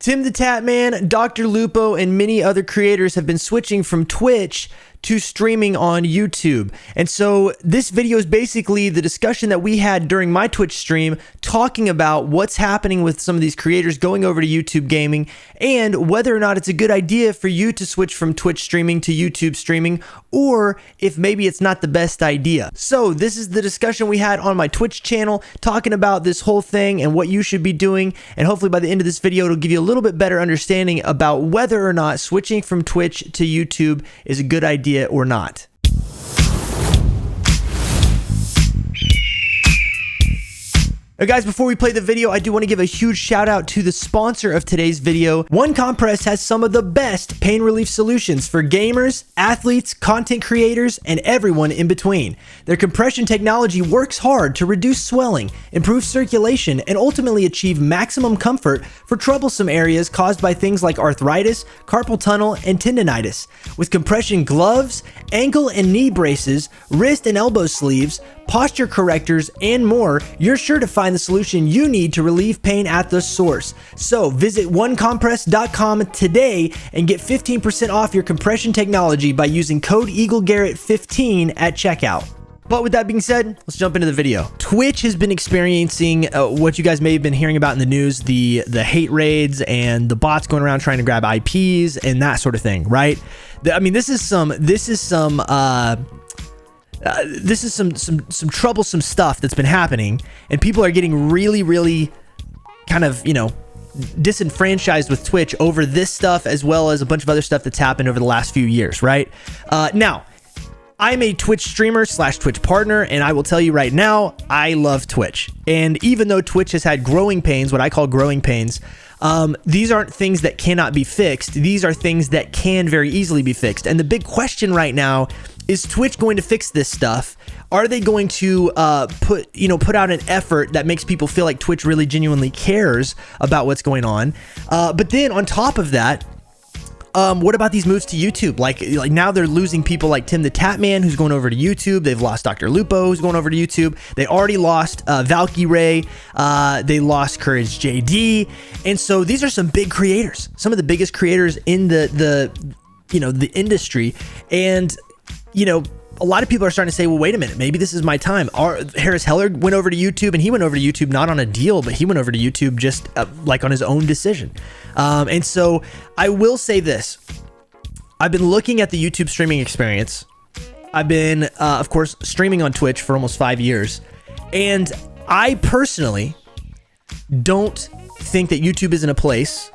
TimTheTatman, Dr. Lupo, and many other creators have been switching from Twitch to streaming on YouTube. And so this video is basically the discussion that we had during my Twitch stream, talking about what's happening with some of these creators going over to YouTube gaming and whether or not it's a good idea for you to switch from Twitch streaming to YouTube streaming, or if maybe it's not the best idea. So this is the discussion we had on my Twitch channel, talking about this whole thing and what you should be doing. And hopefully by the end of this video, it'll give you a little bit better understanding about whether or not switching from Twitch to YouTube is a good idea or not. Now guys, before we play the video, I do want to give a huge shout out to the sponsor of today's video. One Compress has some of the best pain relief solutions for gamers, athletes, content creators, and everyone in between. Their compression technology works hard to reduce swelling, improve circulation, and ultimately achieve maximum comfort for troublesome areas caused by things like arthritis, carpal tunnel, and tendonitis. With compression gloves, ankle and knee braces, wrist and elbow sleeves, posture correctors, and more, you're sure to find the solution you need to relieve pain at the source. So visit onecompress.com today and get 15% off your compression technology by using code EagleGarrett15 at checkout. But with that being said, let's jump into the video. Twitch has been experiencing what you guys may have been hearing about in the news, the hate raids and the bots going around trying to grab IPs and that sort of thing, right? I mean, this is some troublesome stuff that's been happening, and people are getting really kind of, disenfranchised with Twitch over this stuff, as well as a bunch of other stuff that's happened over the last few years, right? Now, I'm a Twitch streamer / Twitch partner, and I will tell you right now, I love Twitch. And even though Twitch has had growing pains, what I call growing pains, these aren't things that cannot be fixed. These are things that can very easily be fixed. And the big question right now is Twitch going to fix this stuff? Are they going to put out an effort that makes people feel like Twitch really genuinely cares about what's going on? But then on top of that, what about these moves to YouTube? Like now they're losing people like TimTheTatman, who's going over to YouTube. They've lost Dr. Lupo, who's going over to YouTube. They already lost Valkyrie. They lost Courage JD. And so these are some big creators, some of the biggest creators in the industry. And a lot of people are starting to say, well, wait a minute, maybe this is my time. Harris Heller went over to YouTube, and he went over to YouTube not on a deal, but he went over to YouTube just like on his own decision. And so I will say this. I've been looking at the YouTube streaming experience. I've been, of course, streaming on Twitch for almost 5 years. And I personally don't think that YouTube is in a place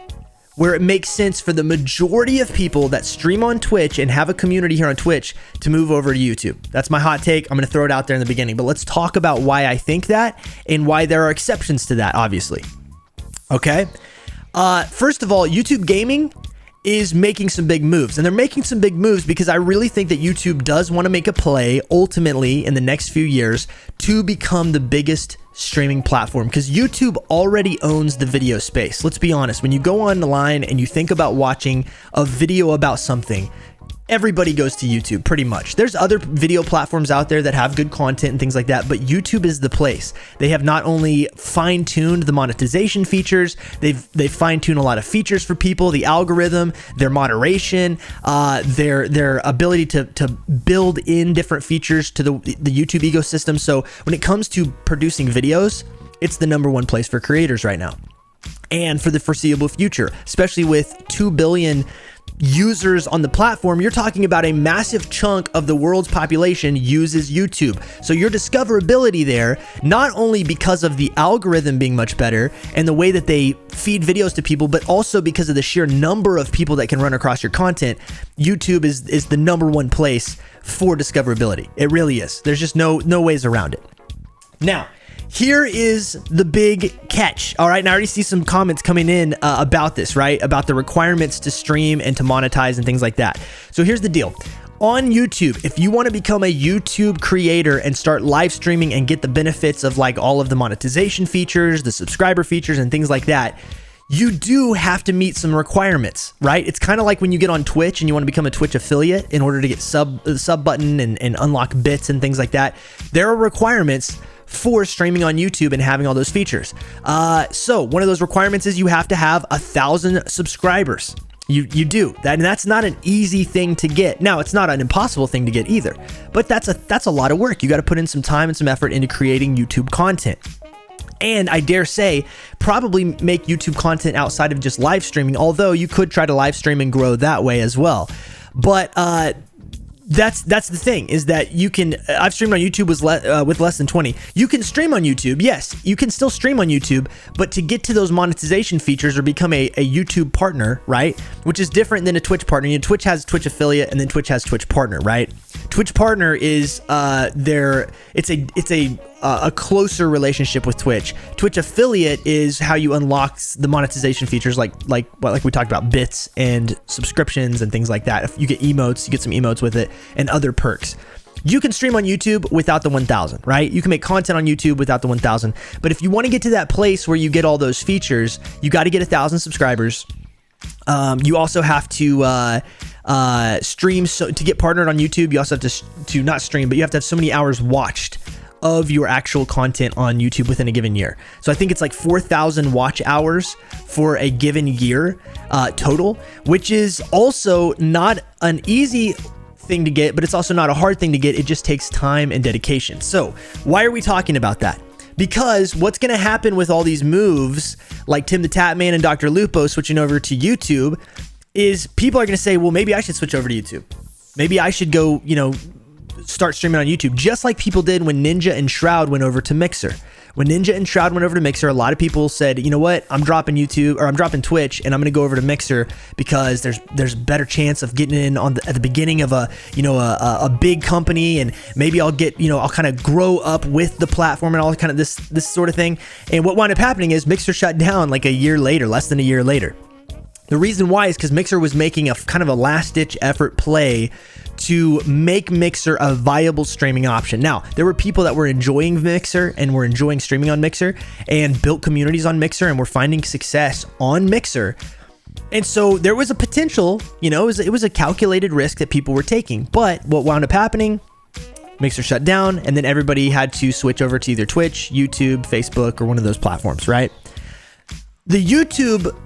where it makes sense for the majority of people that stream on Twitch and have a community here on Twitch to move over to YouTube. That's my hot take. I'm going to throw it out there in the beginning, but let's talk about why I think that and why there are exceptions to that, obviously. Okay. First of all, YouTube gaming is making some big moves, and they're making some big moves because I really think that YouTube does want to make a play ultimately in the next few years to become the biggest streaming platform, because YouTube already owns the video space. Let's be honest, when you go online and you think about watching a video about something, everybody goes to YouTube pretty much. There's other video platforms out there that have good content and things like that, but YouTube is the place. They have not only fine-tuned the monetization features, they've fine-tuned a lot of features for people, the algorithm, their moderation, their ability to build in different features to the YouTube ecosystem. So when it comes to producing videos, it's the #1 place for creators right now. And for the foreseeable future, especially with 2 billion users on the platform, you're talking about a massive chunk of the world's population uses YouTube. So your discoverability there, not only because of the algorithm being much better and the way that they feed videos to people, but also because of the sheer number of people that can run across your content, YouTube is the #1 place for discoverability. It really is. There's just no ways around it. Now, here is the big catch. All right, and I already see some comments coming in about this, right? About the requirements to stream and to monetize and things like that. So here's the deal. On YouTube, if you want to become a YouTube creator and start live streaming and get the benefits of like all of the monetization features, the subscriber features and things like that, you do have to meet some requirements, right? It's kind of like when you get on Twitch and you want to become a Twitch affiliate in order to get the sub button and unlock bits and things like that. There are requirements for streaming on YouTube and having all those features. So one of those requirements is you have to have 1,000 subscribers. You do that, and that's not an easy thing to get. Now, it's not an impossible thing to get either, but that's a lot of work. You got to put in some time and some effort into creating YouTube content. And I dare say, probably make YouTube content outside of just live streaming, although you could try to live stream and grow that way as well. But that's the thing, is that you can, I've streamed on YouTube with less than 20. You can stream on YouTube. Yes, you can still stream on YouTube, but to get to those monetization features or become a YouTube partner, right? Which is different than a Twitch partner. You know, Twitch has Twitch affiliate and then Twitch has Twitch partner, right? Twitch partner is it's a closer relationship with Twitch. Twitch affiliate is how you unlock the monetization features like we talked about, bits and subscriptions and things like that. If you get emotes, you get some emotes with it and other perks. You can stream on YouTube without the 1,000, right? You can make content on YouTube without the 1,000. But if you want to get to that place where you get all those features, you got to get 1,000 subscribers. You also have to stream. So to get partnered on YouTube, you also have to not stream, but you have to have so many hours watched of your actual content on YouTube within a given year. So I think it's like 4,000 watch hours for a given year total, which is also not an easy thing to get, but it's also not a hard thing to get. It just takes time and dedication. So why are we talking about that? Because what's going to happen with all these moves like TimTheTatman and Dr. Lupo switching over to YouTube is people are going to say, well, maybe I should switch over to YouTube. Maybe I should go, start streaming on YouTube, just like people did when Ninja and Shroud went over to Mixer. When Ninja and Shroud went over to Mixer, a lot of people said, you know what, I'm dropping YouTube, or I'm dropping Twitch, and I'm going to go over to Mixer because there's better chance of getting in at the beginning of a big company, and maybe I'll get, I'll kind of grow up with the platform and all kind of this sort of thing. And what wound up happening is Mixer shut down like a year later, less than a year later. The reason why is because Mixer was making a kind of a last-ditch effort play to make Mixer a viable streaming option. Now, there were people that were enjoying Mixer and were enjoying streaming on Mixer and built communities on Mixer and were finding success on Mixer. And so there was a potential, it was a calculated risk that people were taking. But what wound up happening, Mixer shut down, and then everybody had to switch over to either Twitch, YouTube, Facebook, or one of those platforms, right? The YouTube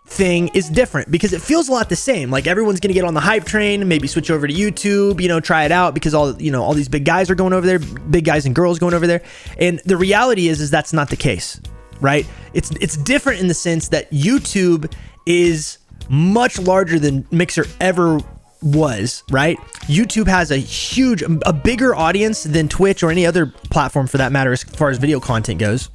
thing is different because it feels a lot the same. Like everyone's gonna get on the hype train, maybe switch over to YouTube, try it out because all these big guys are going over there, big guys and girls going over there. And the reality is that's not the case, right? It's different in the sense that YouTube is much larger than Mixer ever was, right? YouTube has a bigger audience than Twitch or any other platform for that matter as far as video content goes.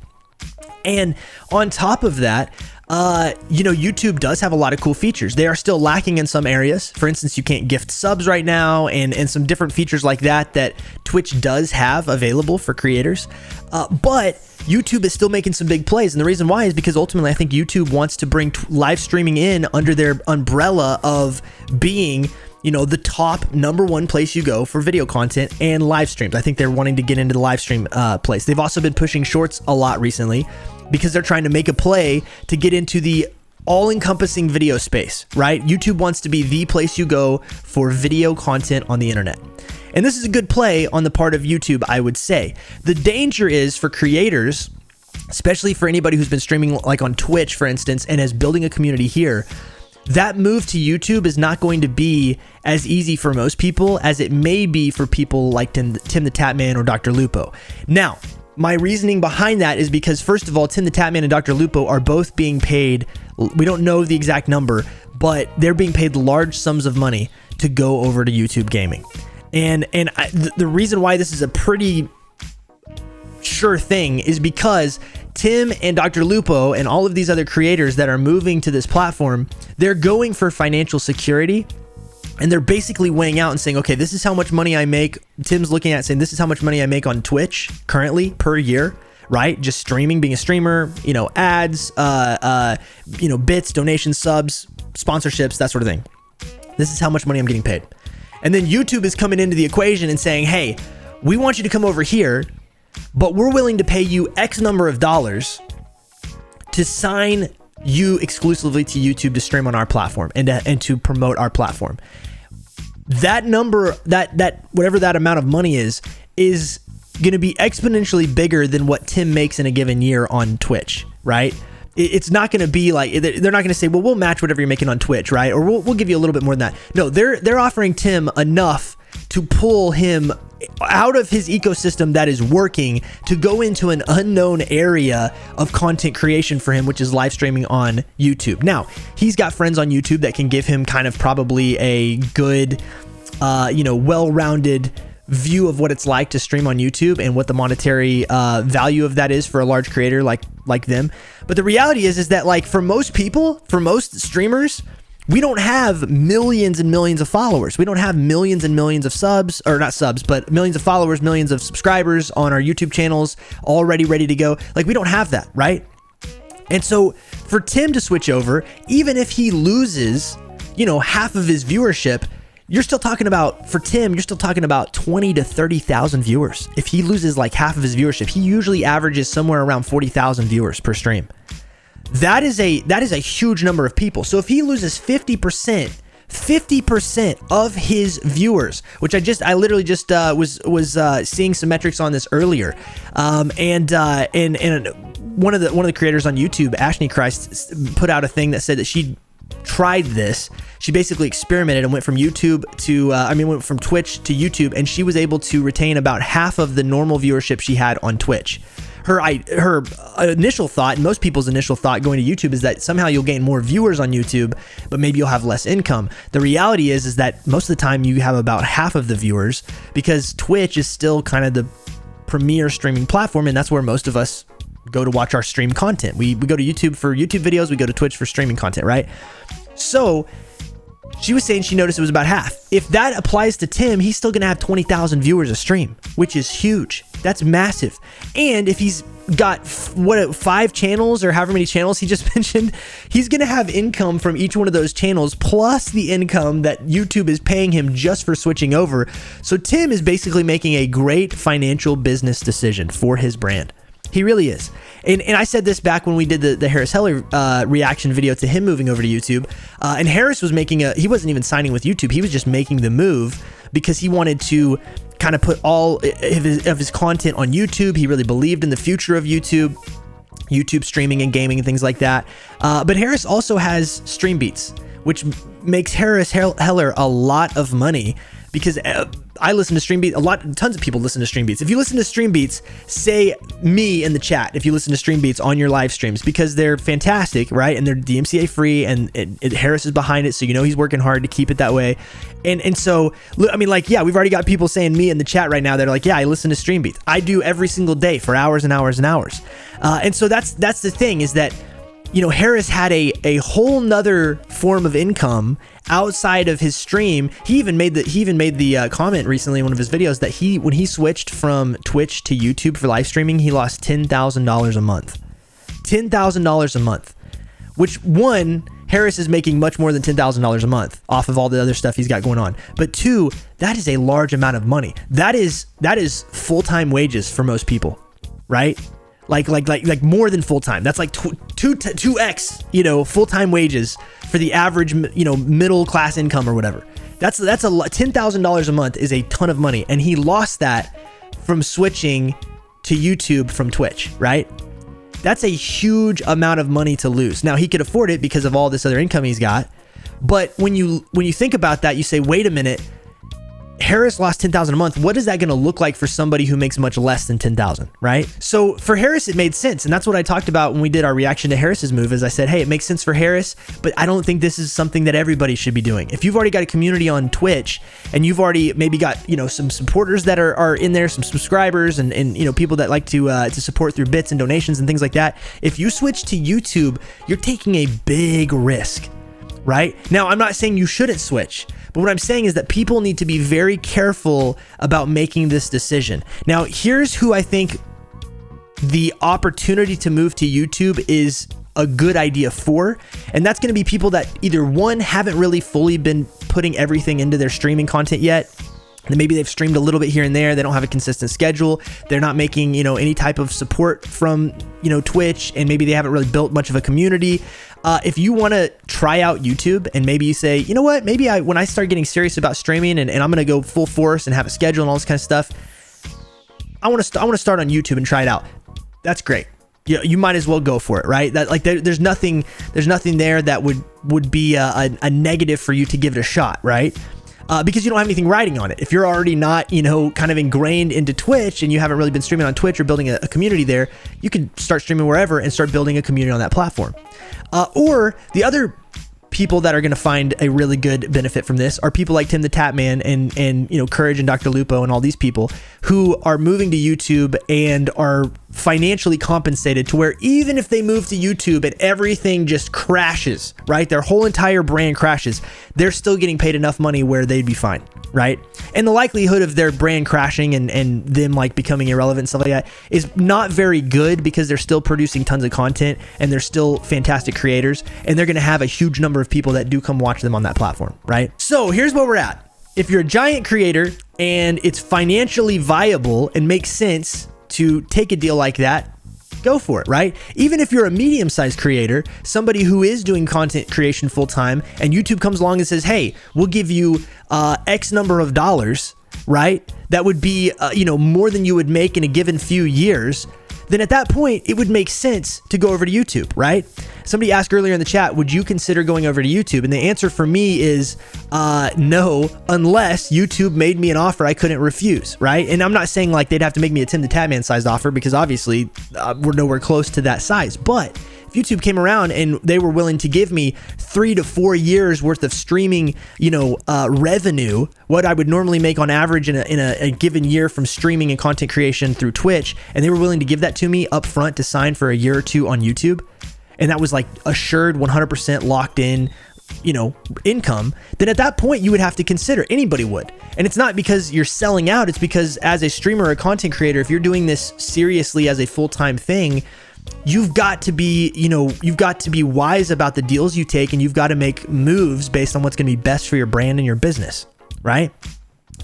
And on top of that, YouTube does have a lot of cool features. They are still lacking in some areas. For instance, you can't gift subs right now and some different features like that Twitch does have available for creators. But YouTube is still making some big plays. And the reason why is because ultimately I think YouTube wants to bring live streaming in under their umbrella of being the top number one place you go for video content and live streams. I think they're wanting to get into the live stream place. They've also been pushing shorts a lot recently because they're trying to make a play to get into the all-encompassing video space, right? YouTube wants to be the place you go for video content on the internet. And this is a good play on the part of YouTube, I would say. The danger is for creators, especially for anybody who's been streaming like on Twitch, for instance, and is building a community here, that move to YouTube is not going to be as easy for most people as it may be for people like TimTheTatman or Dr. Lupo. Now, my reasoning behind that is because, first of all, TimTheTatman and Dr. Lupo are both being paid, we don't know the exact number, but they're being paid large sums of money to go over to YouTube gaming. And the reason why this is a pretty sure thing is because Tim and Dr. Lupo and all of these other creators that are moving to this platform, they're going for financial security. And they're basically weighing out and saying, okay, this is how much money I make. Tim's looking at saying, this is how much money I make on Twitch currently per year, right? Just streaming, being a streamer, ads, bits, donations, subs, sponsorships, that sort of thing. This is how much money I'm getting paid. And then YouTube is coming into the equation and saying, hey, we want you to come over here, but we're willing to pay you X number of dollars to sign you exclusively to YouTube to stream on our platform and to promote our platform. That number, that whatever that amount of money is going to be exponentially bigger than what Tim makes in a given year on Twitch, right? It's not going to be like, they're not going to say, well, we'll match whatever you're making on Twitch, right? Or we'll give you a little bit more than that. No, they're offering Tim enough to pull him out of his ecosystem that is working to go into an unknown area of content creation for him, which is live streaming on YouTube. Now, he's got friends on YouTube that can give him kind of probably a good, well-rounded view of what it's like to stream on YouTube and what the monetary value of that is for a large creator like them. But the reality is that like for most people, for most streamers, we don't have millions and millions of followers. We don't have millions and millions of subs, or not subs, but millions of followers, millions of subscribers on our YouTube channels already ready to go. Like we don't have that, right? And so for Tim to switch over, even if he loses, half of his viewership, you're still talking about, for Tim, you're still talking about 20 to 30,000 viewers. If he loses like half of his viewership, he usually averages somewhere around 40,000 viewers per stream. That is a huge number of people. So if he loses 50% of his viewers, which I literally just was seeing some metrics on this earlier, and one of the creators on YouTube, Ashney Christ, put out a thing that said that she tried this. She basically experimented and went from YouTube to went from Twitch to YouTube, and she was able to retain about half of the normal viewership she had on Twitch. Her initial thought, and most people's initial thought going to YouTube, is that somehow you'll gain more viewers on YouTube, but maybe you'll have less income. The reality is that most of the time you have about half of the viewers, because Twitch is still kind of the premier streaming platform, and that's where most of us go to watch our stream content. We go to YouTube for YouTube videos, we go to Twitch for streaming content, right? So she was saying she noticed it was about half. If that applies to Tim, he's still gonna have 20,000 viewers a stream, which is huge. That's massive. And if he's got 5 channels or however many channels he just mentioned, he's gonna have income from each one of those channels plus the income that YouTube is paying him just for switching over. So Tim is basically making a great financial business decision for his brand. He really is. And I said this back when we did the Harris Heller reaction video to him moving over to YouTube. And Harris was he wasn't even signing with YouTube. He was just making the move because he wanted to kind of put all of his content on YouTube. He really believed in the future of YouTube streaming and gaming and things like that. But Harris also has Stream Beats, which makes Harris Heller a lot of money because I listen to Stream Beats. Tons of people listen to Stream Beats. If you listen to Stream Beats, say me in the chat if you listen to Stream Beats on your live streams, because they're fantastic, right? And they're DMCA free, and Harris is behind it, so he's working hard to keep it that way. And so, I mean, like, yeah, we've already got people saying me in the chat right now that are like, yeah, I listen to Stream Beats. I do every single day for hours and hours and hours. And so that's the thing, is that Harris had a whole nother form of income outside of his stream. He even made the comment recently in one of his videos that when he switched from Twitch to YouTube for live streaming, he lost $10,000 a month. $10,000 a month, which Harris is making much more than $10,000 a month off of all the other stuff he's got going on. But 2, that is a large amount of money. That is full-time wages for most people, right? Like more than full-time. That's like 2x, full-time wages for the average, middle class income or whatever. That's a $10,000 a month is a ton of money. And he lost that from switching to YouTube from Twitch, right? That's a huge amount of money to lose. Now, he could afford it because of all this other income he's got. But when you think about that, you say, wait a minute, Harris lost $10,000 a month. What is that going to look like for somebody who makes much less than $10,000, right? So for Harris, it made sense. And that's what I talked about when we did our reaction to Harris's move, is I said, hey, it makes sense for Harris, but I don't think this is something that everybody should be doing. If you've already got a community on Twitch and you've already maybe got, some supporters that are in there, some subscribers and people that like to support through bits and donations and things like that. If you switch to YouTube, you're taking a big risk, right? Now, I'm not saying you shouldn't switch, but what I'm saying is that people need to be very careful about making this decision. Now, here's who I think the opportunity to move to YouTube is a good idea for, and that's going to be people that either haven't really fully been putting everything into their streaming content yet. And maybe they've streamed a little bit here and there. They don't have a consistent schedule. They're not making, any type of support from, Twitch, and maybe they haven't really built much of a community. If you want to try out YouTube and maybe you say, you know what, maybe when I start getting serious about streaming and I'm going to go full force and have a schedule and all this kind of stuff, I want to start on YouTube and try it out. That's great. You might as well go for it, right? That like there's nothing there that would be a negative for you to give it a shot, right? Because you don't have anything riding on it. If you're already not, kind of ingrained into Twitch and you haven't really been streaming on Twitch or building a community there, you can start streaming wherever and start building a community on that platform. Or the other people that are going to find a really good benefit from this are people like TimTheTatman and Courage and Dr. Lupo and all these people who are moving to YouTube and are financially compensated to where even if they move to YouTube and everything just crashes, right? Their whole entire brand crashes, they're still getting paid enough money where they'd be fine, right? And the likelihood of their brand crashing and them like becoming irrelevant and stuff like that is not very good because they're still producing tons of content and they're still fantastic creators and they're going to have a huge number of people that do come watch them on that platform, right? So here's where we're at. If you're a giant creator and it's financially viable and makes sense to take a deal like that, go for it, right? Even if you're a medium-sized creator, somebody who is doing content creation full-time, and YouTube comes along and says, hey, we'll give you X number of dollars, right? That would be, more than you would make in a given few years. Then at that point, it would make sense to go over to YouTube, right? Somebody asked earlier in the chat, would you consider going over to YouTube? And the answer for me is no, unless YouTube made me an offer I couldn't refuse, right? And I'm not saying like they'd have to make me a TimTheTatman sized offer because obviously we're nowhere close to that size. But if YouTube came around and they were willing to give me 3 to 4 years worth of streaming, revenue, what I would normally make on average in a given year from streaming and content creation through Twitch, and they were willing to give that to me up front to sign for a year or two on YouTube, and that was like assured 100% locked in, income, then at that point you would have to consider, anybody would. And it's not because you're selling out, it's because as a streamer or a content creator, if you're doing this seriously as a full-time thing, you've got to be, wise about the deals you take, and you've got to make moves based on what's going to be best for your brand and your business, right?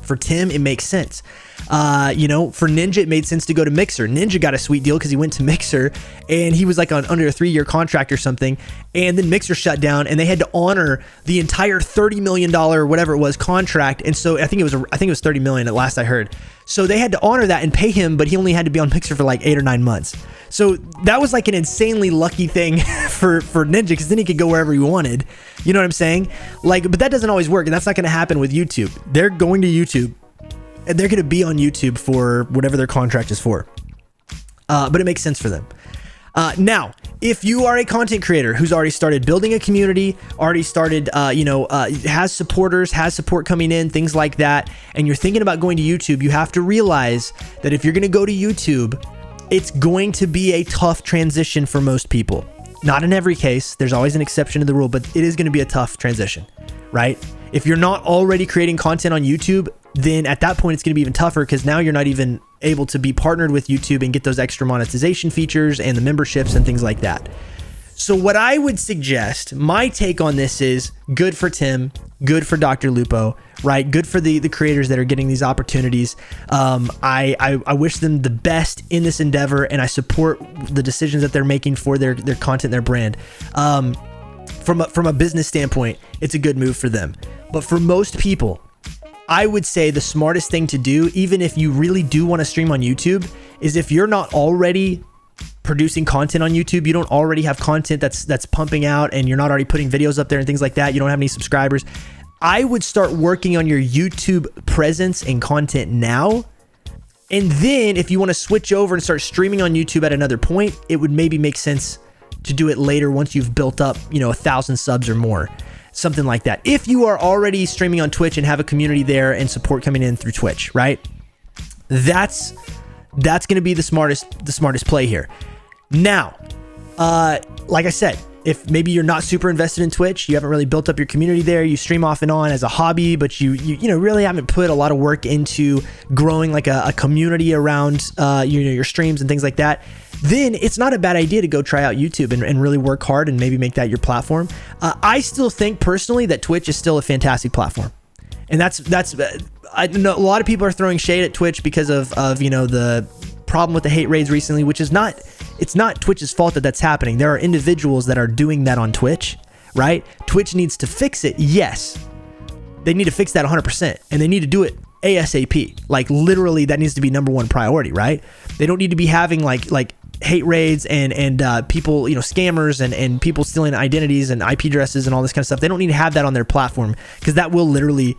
For Tim, it makes sense. For Ninja, it made sense to go to Mixer. Ninja got a sweet deal because he went to Mixer and he was like on under a 3-year contract or something. And then Mixer shut down and they had to honor the entire $30 million, whatever it was, contract. And so I think it was $30 million at last I heard. So they had to honor that and pay him, but he only had to be on Mixer for like 8 or 9 months. So that was like an insanely lucky thing for Ninja, because then he could go wherever he wanted. You know what I'm saying? Like, but that doesn't always work, and that's not going to happen with YouTube. They're going to YouTube, and they're going to be on YouTube for whatever their contract is for. But it makes sense for them. Now, if you are a content creator who's already started building a community, already started, has supporters, has support coming in, things like that, and you're thinking about going to YouTube, you have to realize that if you're going to go to YouTube, it's going to be a tough transition for most people. Not in every case. There's always an exception to the rule, but it is going to be a tough transition, right? If you're not already creating content on YouTube, then at that point, it's going to be even tougher because now you're not even able to be partnered with YouTube and get those extra monetization features and the memberships and things like that. So what I would suggest, my take on this is good for Tim, good for Dr. Lupo, right? Good for the creators that are getting these opportunities. I wish them the best in this endeavor, and I support the decisions that they're making for their content, their brand. From a business standpoint, it's a good move for them. But for most people, I would say the smartest thing to do, even if you really do want to stream on YouTube, is if you're not already producing content on YouTube, you don't already have content that's pumping out, and you're not already putting videos up there and things like that, you don't have any subscribers, I would start working on your YouTube presence and content now. And then if you want to switch over and start streaming on YouTube at another point, it would maybe make sense to do it later once you've built up, 1,000 subs or more. Something like that. If you are already streaming on Twitch and have a community there and support coming in through Twitch, right? That's going to be the smartest play here. Now, like I said, if maybe you're not super invested in Twitch, you haven't really built up your community there, you stream off and on as a hobby, but you really haven't put a lot of work into growing like a community around your streams and things like that, then it's not a bad idea to go try out YouTube and really work hard and maybe make that your platform. I still think personally that Twitch is still a fantastic platform. And that's I know a lot of people are throwing shade at Twitch because of the problem with the hate raids recently, which is it's not Twitch's fault that that's happening. There are individuals that are doing that on Twitch, right? Twitch needs to fix it. Yes, they need to fix that 100%, and they need to do it ASAP. Like literally that needs to be #1 priority, right? They don't need to be having like hate raids and people, scammers and people stealing identities and IP addresses and all this kind of stuff. They don't need to have that on their platform, because that will literally,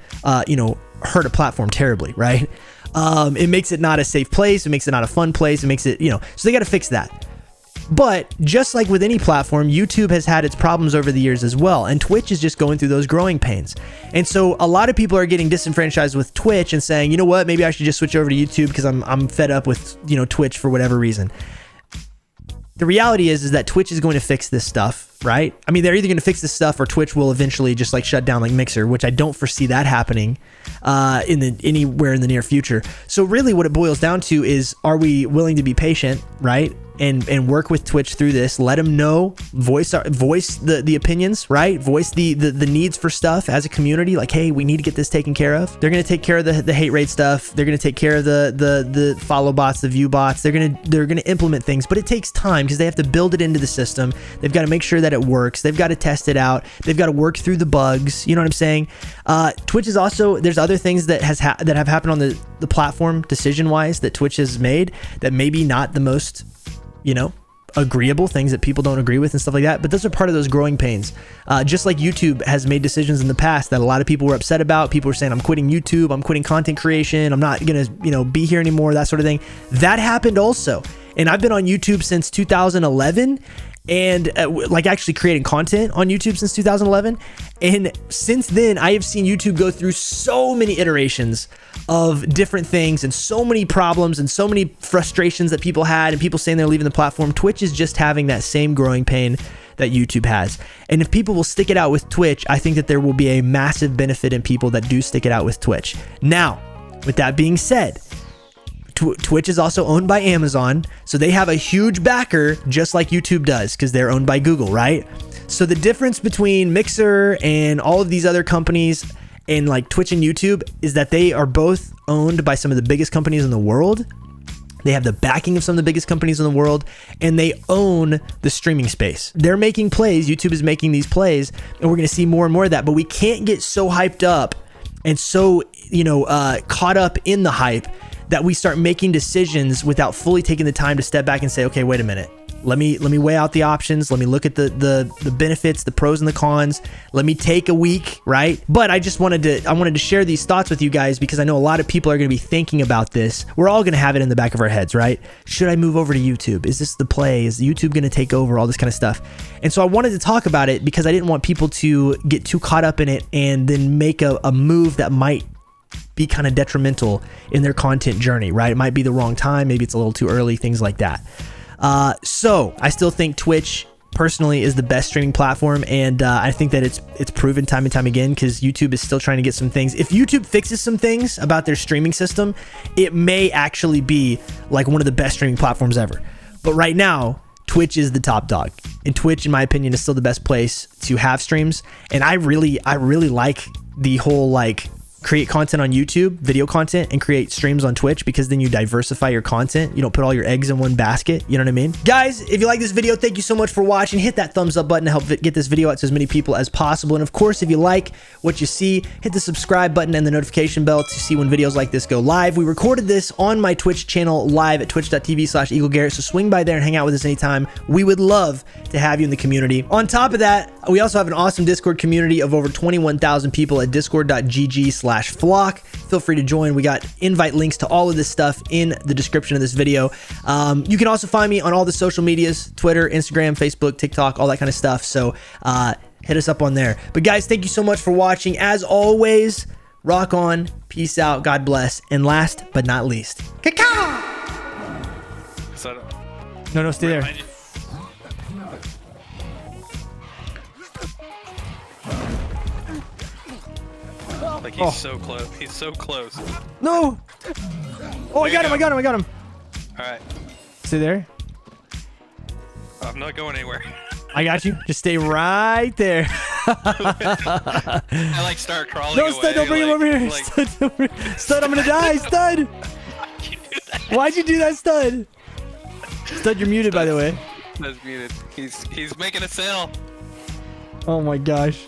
hurt a platform terribly, right? It makes it not a safe place. It makes it not a fun place. It makes it, so they got to fix that. But just like with any platform, YouTube has had its problems over the years as well. And Twitch is just going through those growing pains. And so a lot of people are getting disenfranchised with Twitch and saying, you know what, maybe I should just switch over to YouTube because I'm fed up with, Twitch for whatever reason. The reality is that Twitch is going to fix this stuff, right? I mean, they're either going to fix this stuff or Twitch will eventually just like shut down like Mixer, which I don't foresee that happening anywhere in the near future. So really what it boils down to is, are we willing to be patient, right? And work with Twitch through this, let them know, voice the opinions, right? Voice the needs for stuff as a community. Like, hey, we need to get this taken care of. They're going to take care of the hate rate stuff. They're going to take care of the follow bots, the view bots. They're going to implement things, but it takes time because they have to build it into the system. They've got to make sure that it works. They've got to test it out. They've got to work through the bugs. You know what I'm saying? Twitch is also, there's other things that have happened on the platform decision wise that Twitch has made that maybe not the most, agreeable things that people don't agree with and stuff like that. But those are part of those growing pains. Just like YouTube has made decisions in the past that a lot of people were upset about. People were saying, I'm quitting YouTube. I'm quitting content creation. I'm not going to, be here anymore. That sort of thing. That happened also. And I've been on YouTube since 2011 and actually creating content on YouTube since 2011. And since then, I have seen YouTube go through so many iterations of different things and so many problems and so many frustrations that people had and people saying they're leaving the platform. Twitch is just having that same growing pain that YouTube has. And if people will stick it out with Twitch, I think that there will be a massive benefit in people that do stick it out with Twitch. Now, with that being said, Twitch is also owned by Amazon, so they have a huge backer just like YouTube does because they're owned by Google, right? So the difference between Mixer and all of these other companies and like Twitch and YouTube is that they are both owned by some of the biggest companies in the world. They have the backing of some of the biggest companies in the world, and they own the streaming space. They're making plays. YouTube is making these plays, and we're going to see more and more of that, but we can't get so hyped up and so, caught up in the hype that we start making decisions without fully taking the time to step back and say, okay, wait a minute. Let me weigh out the options. Let me look at the benefits, the pros and the cons. Let me take a week, right? But I wanted to share these thoughts with you guys because I know a lot of people are going to be thinking about this. We're all going to have it in the back of our heads, right? Should I move over to YouTube? Is this the play? Is YouTube going to take over? All this kind of stuff. And so I wanted to talk about it because I didn't want people to get too caught up in it and then make a move that might be kind of detrimental in their content journey, right? It might be the wrong time. Maybe it's a little too early, things like that. So I still think Twitch personally is the best streaming platform. And I think that it's proven time and time again because YouTube is still trying to get some things. If YouTube fixes some things about their streaming system, it may actually be like one of the best streaming platforms ever. But right now, Twitch is the top dog. And Twitch, in my opinion, is still the best place to have streams. And I really like the whole create content on YouTube, video content, and create streams on Twitch because then you diversify your content. You don't put all your eggs in one basket. You know what I mean? Guys, if you like this video, thank you so much for watching. Hit that thumbs up button to help get this video out to as many people as possible. And of course, if you like what you see, hit the subscribe button and the notification bell to see when videos like this go live. We recorded this on my Twitch channel live at twitch.tv/EagleGarrett. So swing by there and hang out with us anytime. We would love to have you in the community. On top of that, we also have an awesome Discord community of over 21,000 people at discord.gg/flock. Feel free to join. We got invite links to all of this stuff in the description of this video. You can also find me on all the social medias, Twitter, Instagram, Facebook, TikTok, all that kind of stuff. So hit us up on there. But guys, thank you so much for watching. As always, rock on, peace out, God bless, and last but not least, cacao! No, stay there. Like he's so close. He's so close. No! Oh, I got him. All right. Stay there. I'm not going anywhere. I got you. Just stay right there. I start crawling away. No, Stud, don't bring him over here. Stud, I'm gonna die. Stud! Why'd you do that, Stud? Stud, you're muted, by the way. Stud's muted. He's making a sale. Oh my gosh.